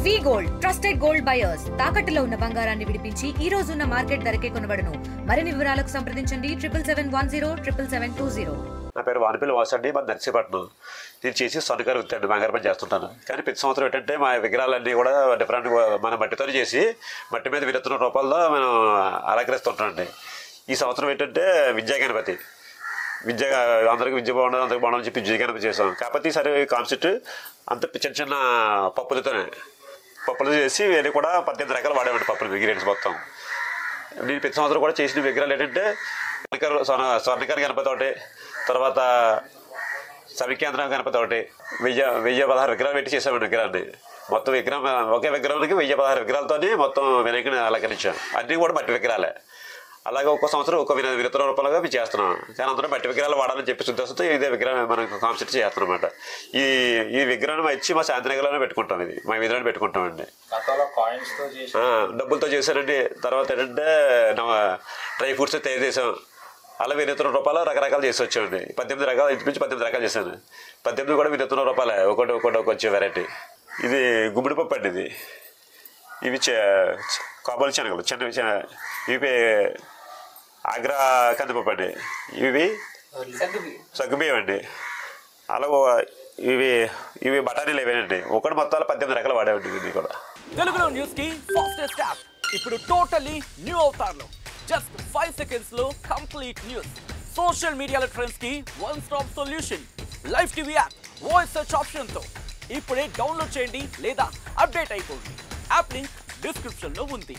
వి gold trusted gold buyers తాకట్టులో ఉన్న బంగారాన్ని విడిపించి ఈ రోజు ఉన్న మార్కెట్ ధరకే కొనబడును. మరిన్ని వివరాలకు సంప్రదించండి 77107720. నా పేరు వానపల్లి వాసండి, మన నర్సీపట్నం. నేను చేసి సొనకారు వృత్తి బంగారు పని చేస్తుంటాను. కానీ ప్రతి సంవత్సరం ఏంటంటే మా విగ్రహాలన్నీ కూడా డిఫరెంట్ మన మట్టితో చేసి మట్టి మీద వినూత్న రూపాల్లో మనం అలంకరిస్తుంటామండి. ఈ సంవత్సరం ఏంటంటే విద్యా గణపతి, అందరికి విద్య బాగుండదు, అందరికి బాగుండని చెప్పి విద్యా గణపతి చేసాం. కాకపోతే ఈసారి కాన్సెప్ట్ అంత చిన్న చిన్న పప్పులతో చేసి వేరే కూడా 18 రకాలు వాడేవాడి పప్పులు ఇంగ్రీడియంట్స్ మొత్తం. నేను ప్రతి సంవత్సరం కూడా చేసిన విగ్రహాలు ఏంటంటే స్వర్ణకార గణపతి ఒకటి, తర్వాత సవికేంద్ర గణపతి ఒకటి, 1016 విగ్రహాలు పెట్టి చేసామండి విగ్రహాన్ని. మొత్తం విగ్రహం ఒకే విగ్రహానికి 1016 విగ్రహాలతో మొత్తం వినాయకుని అలంకరించాం. అన్నీ కూడా మట్టి విగ్రహాలే. అలాగే ఒక్కో సంవత్సరం ఒక్కో వినూత్న రూపాలుగా మేము చేస్తున్నాం. కానీ అందరూ మట్టి విగ్రహాలు వాడాలని చెప్పి ఉద్దేశంతో ఇదే విగ్రహం మనకు కాన్సెప్ట్ చేస్తున్నాం అన్నమాట. ఈ విగ్రహాన్ని ఇచ్చి మా శాంతినగర్లోనే పెట్టుకుంటాం, ఇది మా వీధిలోనే పెట్టుకుంటామండి. డబ్బులతో చేశానండి. తర్వాత ఏంటంటే డ్రై ఫ్రూట్స్ తయారు చేసాం. అలా వినూత్న రూపాయలు రకరకాలు చేసి వచ్చామండి. 18 రకాలు, ఇంచుమించు 18 రకాలు చేశాను. 18 కూడా వినూత్న రూపాయలే, ఒకటి వచ్చే వెరైటీ. ఇది గుమ్మడి పప్పు అండి. ఇవి కాబోలు శనగలు చిన్నవి, ఇవి ఆగ్రా కందిపప్పు అండి. ఇవి సగ్గుబియ్యం అండి. అలా ఇవి బఠానీలు ఇవేనండి. ఒకటి మొత్తాలు 18 రకాలు వాడేవండి. ఇది కూడా తెలుగులో న్యూస్ కి ఫాస్టెస్ట్ యాప్ ఇప్పుడు టోటలీ న్యూ అవతార్లో జస్ట్ 5 seconds లో కంప్లీట్ న్యూస్. సోషల్ మీడియాలో ట్రెండ్స్ కి one stop solution. Live TV app voice search option తో ఇప్పుడే డౌన్లోడ్ చేయండి లేదా అప్డేట్ అయిపోండి. యాప్ లింక్ డిస్క్రిప్షన్ లో ఉంది.